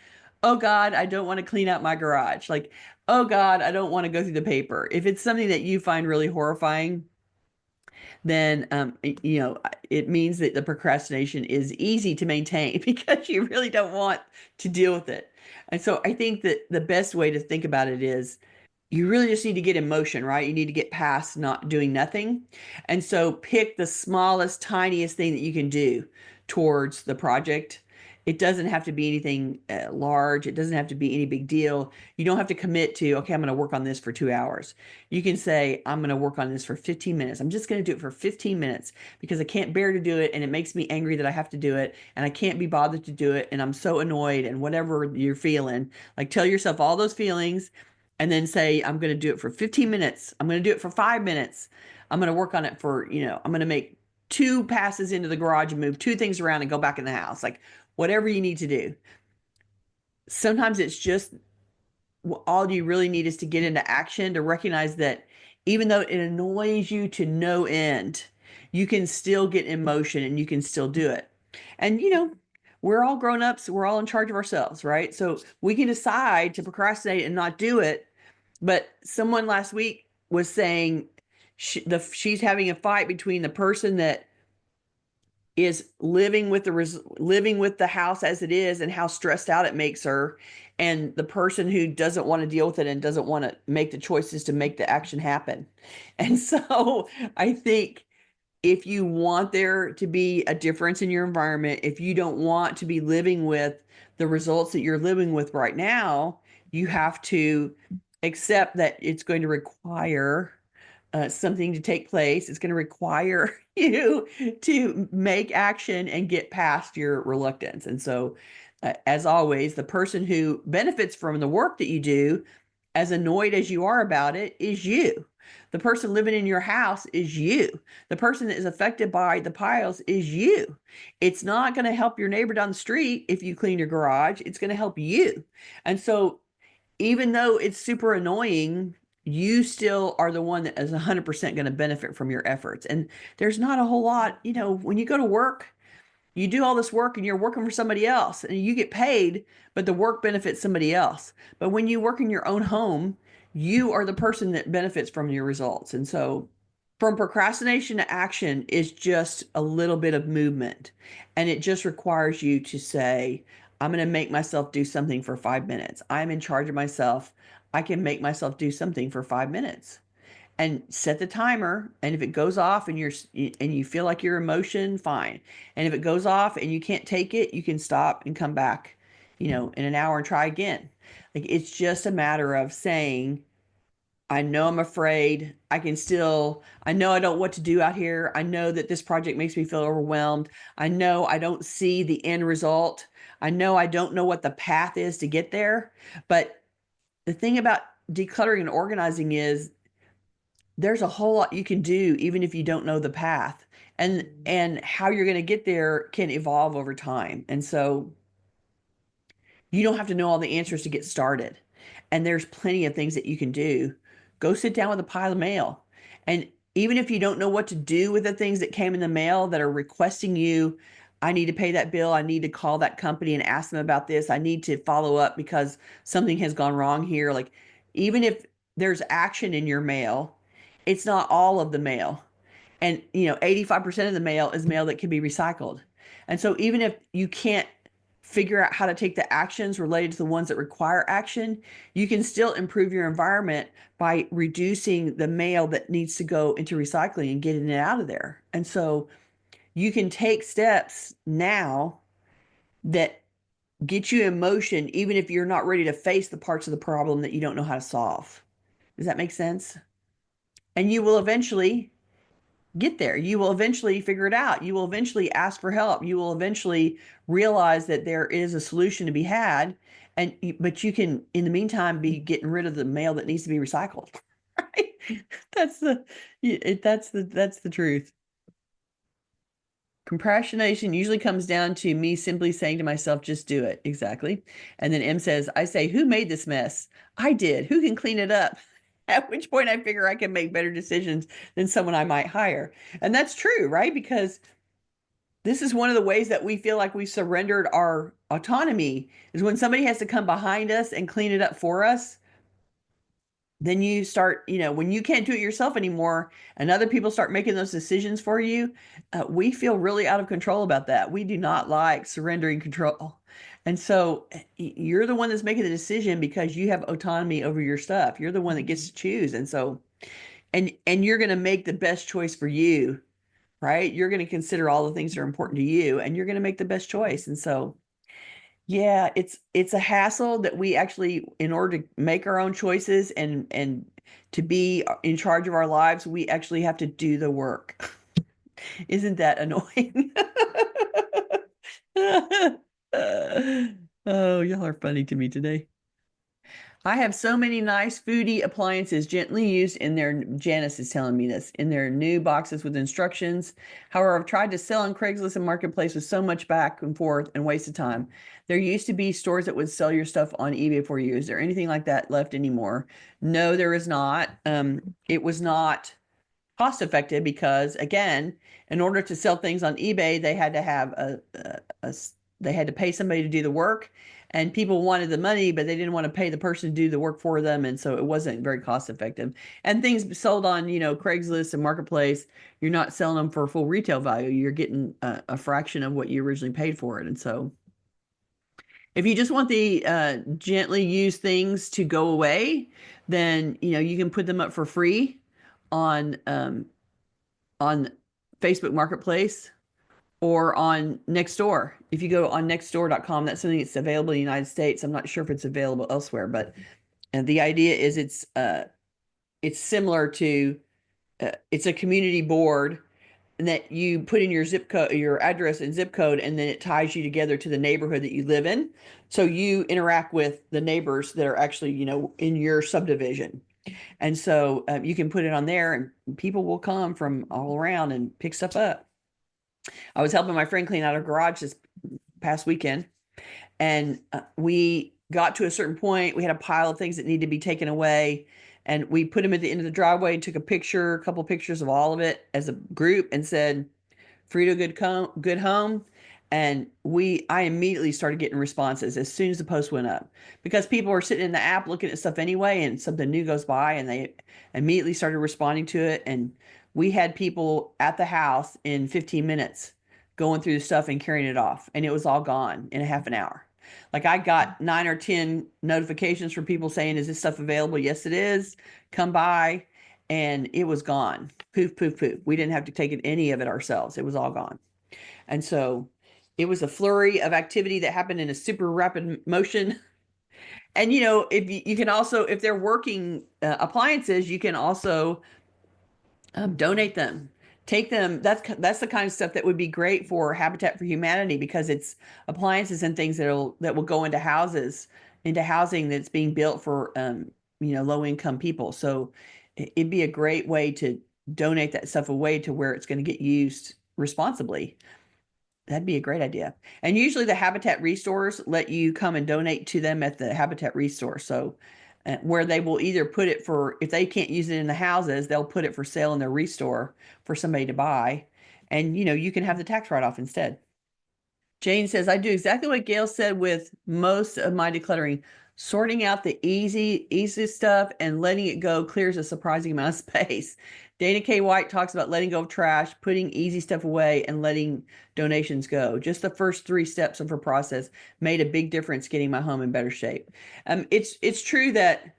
oh God, I don't want to clean out my garage. Like, oh God, I don't want to go through the paper. If it's something that you find really horrifying, then it means that the procrastination is easy to maintain because you really don't want to deal with it. And so I think that the best way to think about it is you really just need to get in motion, right? You need to get past not doing nothing. And so pick the smallest, tiniest thing that you can do towards the project. It doesn't have to be anything large. It doesn't have to be any big deal. You don't have to commit to, okay, I'm going to work on this for 2 hours. You can say, I'm going to work on this for 15 minutes. I'm just going to do it for 15 minutes because I can't bear to do it. And it makes me angry that I have to do it. And I can't be bothered to do it. And I'm so annoyed and whatever you're feeling, like tell yourself all those feelings and then say, I'm going to do it for 15 minutes. I'm going to do it for 5 minutes. I'm going to work on it for, I'm going to make 2 passes into the garage and move 2 things around and go back in the house. Like whatever you need to do. Sometimes it's just all you really need is to get into action to recognize that even though it annoys you to no end, you can still get in motion and you can still do it. And, we're all grown ups. We're all in charge of ourselves, right? So we can decide to procrastinate and not do it. But someone last week was saying she's having a fight between the person that is living with the house as it is and how stressed out it makes her, and the person who doesn't want to deal with it and doesn't want to make the choices to make the action happen. And so I think if you want there to be a difference in your environment, if you don't want to be living with the results that you're living with right now, you have to accept that it's going to require something to take place. It's going to require you to make action and get past your reluctance. And so, as always, the person who benefits from the work that you do, as annoyed as you are about it, is you. The person living in your house is you. The person that is affected by the piles is you. It's not going to help your neighbor down the street if you clean your garage. It's going to help you. And so, even though it's super annoying you still are the one that is 100% going to benefit from your efforts. And there's not a whole lot, when you go to work, you do all this work and you're working for somebody else and you get paid, but the work benefits somebody else. But when you work in your own home, you are the person that benefits from your results. And so from procrastination to action is just a little bit of movement. And it just requires you to say, I'm going to make myself do something for 5 minutes. I'm in charge of myself. I can make myself do something for 5 minutes and set the timer. And if it goes off and you feel like you're in motion, fine. And if it goes off and you can't take it, you can stop and come back, in an hour and try again. Like it's just a matter of saying, I know I'm afraid. I know I don't know what to do out here. I know that this project makes me feel overwhelmed. I know I don't see the end result. I know I don't know what the path is to get there. But the thing about decluttering and organizing is there's a whole lot you can do even if you don't know the path. And how you're going to get there can evolve over time. And so you don't have to know all the answers to get started. And there's plenty of things that you can do. Go sit down with a pile of mail. And even if you don't know what to do with the things that came in the mail that are requesting you, I need to pay that bill. I need to call that company and ask them about this. I need to follow up because something has gone wrong here. Like, even if there's action in your mail, it's not all of the mail. And, 85% of the mail is mail that can be recycled. And so even if you can't figure out how to take the actions related to the ones that require action, you can still improve your environment by reducing the mail that needs to go into recycling and getting it out of there. And so you can take steps now that get you in motion, even if you're not ready to face the parts of the problem that you don't know how to solve. Does that make sense? And you will eventually get there. You will eventually figure it out. You will eventually ask for help. You will eventually realize that there is a solution to be had. But you can, in the meantime, be getting rid of the mail that needs to be recycled. Right? That's the truth. Procrastination usually comes down to me simply saying to myself, just do it. Exactly. And then M says, I say, who made this mess? I did. Who can clean it up? At which point I figure I can make better decisions than someone I might hire. And that's true, right? Because this is one of the ways that we feel like we surrendered our autonomy is when somebody has to come behind us and clean it up for us. Then you start, when you can't do it yourself anymore and other people start making those decisions for you, we feel really out of control about that. We do not like surrendering control. And so you're the one that's making the decision because you have autonomy over your stuff. You're the one that gets to choose. And so, and you're going to make the best choice for you, right? You're going to consider all the things that are important to you and you're going to make the best choice. And so, yeah, it's a hassle that we actually, in order to make our own choices and to be in charge of our lives, we actually have to do the work. Isn't that annoying? Oh, y'all are funny to me today. I have so many nice foodie appliances gently used in their, Janice is telling me this, in their new boxes with instructions. However, I've tried to sell on Craigslist and Marketplace with so much back and forth and waste of time. There used to be stores that would sell your stuff on eBay for you. Is there anything like that left anymore? No, there is not. It was not cost effective because, again, in order to sell things on eBay, they had to have they had to pay somebody to do the work, and people wanted the money, but they didn't want to pay the person to do the work for them, and so it wasn't very cost effective. And things sold on, Craigslist and Marketplace, you're not selling them for full retail value. You're getting a fraction of what you originally paid for it, and so if you just want the gently used things to go away, then you can put them up for free on Facebook Marketplace or on Nextdoor. If you go on nextdoor.com, that's something that's available in the United States. I'm not sure if it's available elsewhere, but the idea is it's similar to it's a community board and that you put in your zip code, your address and zip code, and then it ties you together to the neighborhood that you live in. So you interact with the neighbors that are actually, in your subdivision. And so you can put it on there and people will come from all around and pick stuff up. I was helping my friend clean out her garage this past weekend, and we got to a certain point. We had a pile of things that needed to be taken away. And we put them at the end of the driveway and took a couple pictures of all of it as a group and said, Frito good home. And I immediately started getting responses as soon as the post went up, because people are sitting in the app looking at stuff anyway, and something new goes by and they immediately started responding to it. And we had people at the house in 15 minutes going through the stuff and carrying it off. And it was all gone in a half an hour. Like, I got 9 or 10 notifications from people saying, is this stuff available? Yes, it is. Come by. And it was gone. Poof, poof, poof. We didn't have to take any of it ourselves. It was all gone. And so it was a flurry of activity that happened in a super rapid motion. And, if you can also, if they're working appliances, you can also donate them. Take them. That's the kind of stuff that would be great for Habitat for Humanity, because it's appliances and things that will go into housing that's being built for low income people. So it'd be a great way to donate that stuff away to where it's going to get used responsibly. That'd be a great idea. And usually the Habitat Restores let you come and donate to them at the Habitat Restore. So where they will either put it for, if they can't use it in the houses, they'll put it for sale in their restore for somebody to buy. And, you can have the tax write-off instead. Jane says, I do exactly what Gayle said with most of my decluttering. Sorting out the easy stuff and letting it go clears a surprising amount of space. Dana K. White talks about letting go of trash, putting easy stuff away, and letting donations go. Just the first 3 steps of her process made a big difference getting my home in better shape. It's true that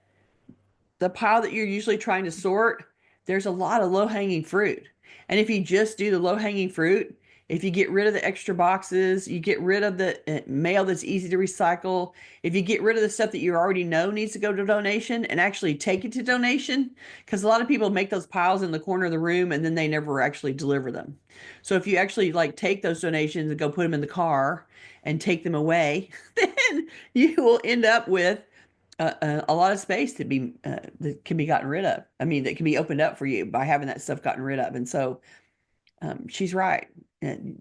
the pile that you're usually trying to sort, there's a lot of low-hanging fruit. And if you just do the low-hanging fruit, if you get rid of the extra boxes, you get rid of the mail that's easy to recycle, if you get rid of the stuff that you already know needs to go to donation and actually take it to donation, because a lot of people make those piles in the corner of the room and then they never actually deliver them. So if you actually take those donations and go put them in the car and take them away, then you will end up with a lot of space that can be gotten rid of. I mean, that can be opened up for you by having that stuff gotten rid of. And so she's right.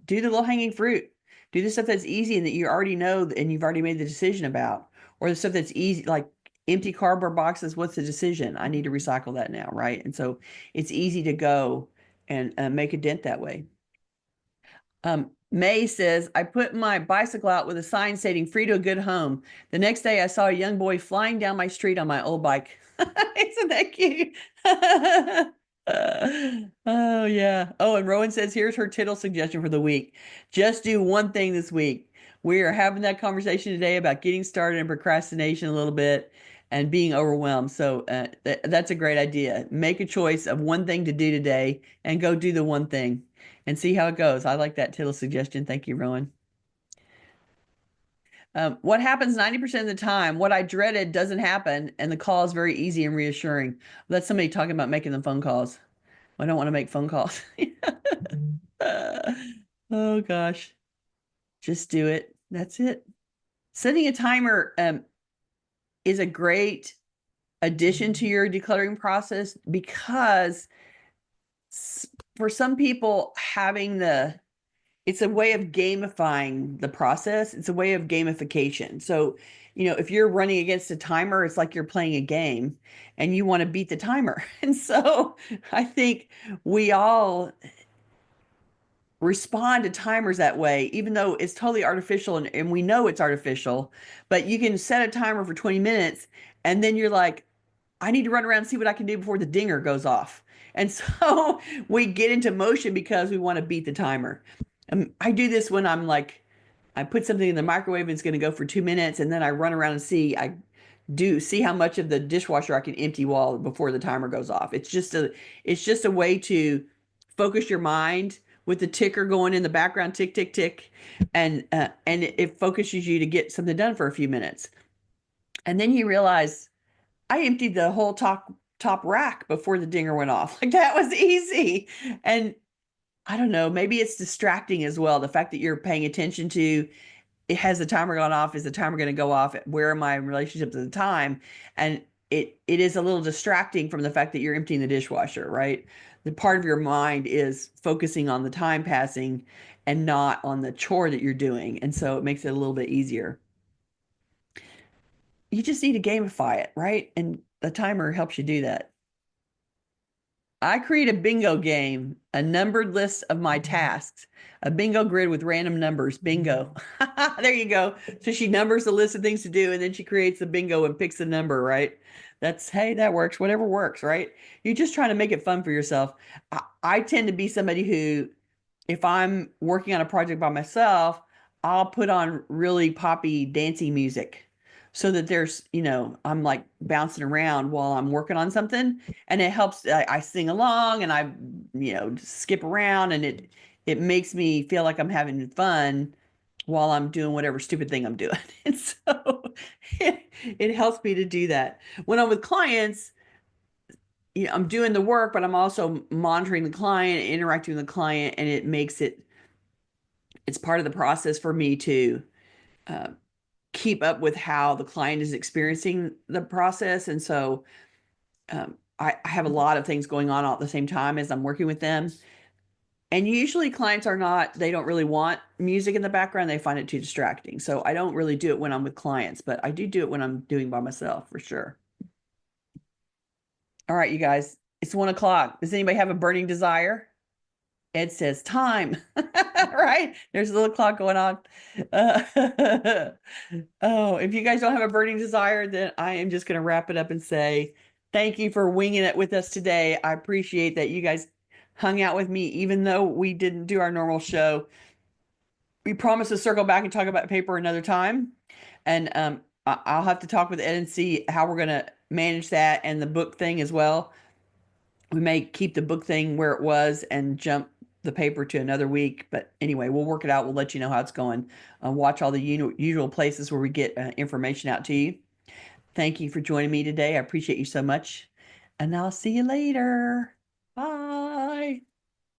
Do the low-hanging fruit. Do the stuff that's easy and that you already know and you've already made the decision about, or the stuff that's easy, like empty cardboard boxes. What's the decision? I need to recycle that now, right? And so it's easy to go and make a dent that way. May says, I put my bicycle out with a sign stating free to a good home. The next day I saw a young boy flying down my street on my old bike. Isn't that cute? Oh, yeah. Oh, and Rowan says, here's her tittle suggestion for the week. Just do one thing this week. We are having that conversation today about getting started and procrastination a little bit and being overwhelmed. So that's a great idea. Make a choice of one thing to do today and go do the one thing and see how it goes. I like that tittle suggestion. Thank you, Rowan. What happens 90% of the time, what I dreaded doesn't happen, and the call is very easy and reassuring. That's somebody talking about making the phone calls. I don't want to make phone calls. Oh, gosh. Just do it. That's it. Setting a timer is a great addition to your decluttering process, because for some people, it's a way of gamifying the process. It's a way of gamification. So, if you're running against a timer, it's like you're playing a game and you want to beat the timer. And so I think we all respond to timers that way, even though it's totally artificial and we know it's artificial, but you can set a timer for 20 minutes and then you're like, I need to run around and see what I can do before the dinger goes off. And so we get into motion because we want to beat the timer. I do this when I put something in the microwave and it's going to go for 2 minutes, and then I run around and see how much of the dishwasher I can empty while before the timer goes off. It's just a way to focus your mind with the ticker going in the background, tick, tick, tick, and it focuses you to get something done for a few minutes. And then you realize I emptied the whole top rack before the dinger went off. Like, that was easy. And I don't know, maybe it's distracting as well. The fact that you're paying attention to, it has the timer gone off? Is the timer going to go off? Where am I in relationships at the time? And it is a little distracting from the fact that you're emptying the dishwasher, right? The part of your mind is focusing on the time passing and not on the chore that you're doing. And so it makes it a little bit easier. You just need to gamify it, right? And the timer helps you do that. I create a bingo game, a numbered list of my tasks, a bingo grid with random numbers. Bingo. There you go. So she numbers the list of things to do, and then she creates the bingo and picks the number, right? Hey, that works. Whatever works, right? You're just trying to make it fun for yourself. I tend to be somebody who, if I'm working on a project by myself, I'll put on really poppy, dancey music so that I'm like bouncing around while I'm working on something, and it helps. I sing along and I, skip around, and it makes me feel like I'm having fun while I'm doing whatever stupid thing I'm doing. And so it helps me to do that. When I'm with clients, I'm doing the work, but I'm also monitoring the client, interacting with the client, and it's part of the process for me to uh, keep up with how the client is experiencing the process. And so I have a lot of things going on all at the same time as I'm working with them. And usually clients they don't really want music in the background. They find it too distracting. So I don't really do it when I'm with clients, but I do it when I'm doing by myself for sure. All right, you guys, it's 1 o'clock. Does anybody have a burning desire? Ed says time, right? There's a little clock going on. Oh, if you guys don't have a burning desire, then I am just going to wrap it up and say, thank you for winging it with us today. I appreciate that you guys hung out with me, even though we didn't do our normal show. We promise to circle back and talk about paper another time. And I'll have to talk with Ed and see how we're going to manage that and the book thing as well. We may keep the book thing where it was and jump the paper to another week. But anyway, we'll work it out. We'll let you know how it's going. Watch all the usual places where we get information out to you. Thank you for joining me today. I appreciate you so much. And I'll see you later.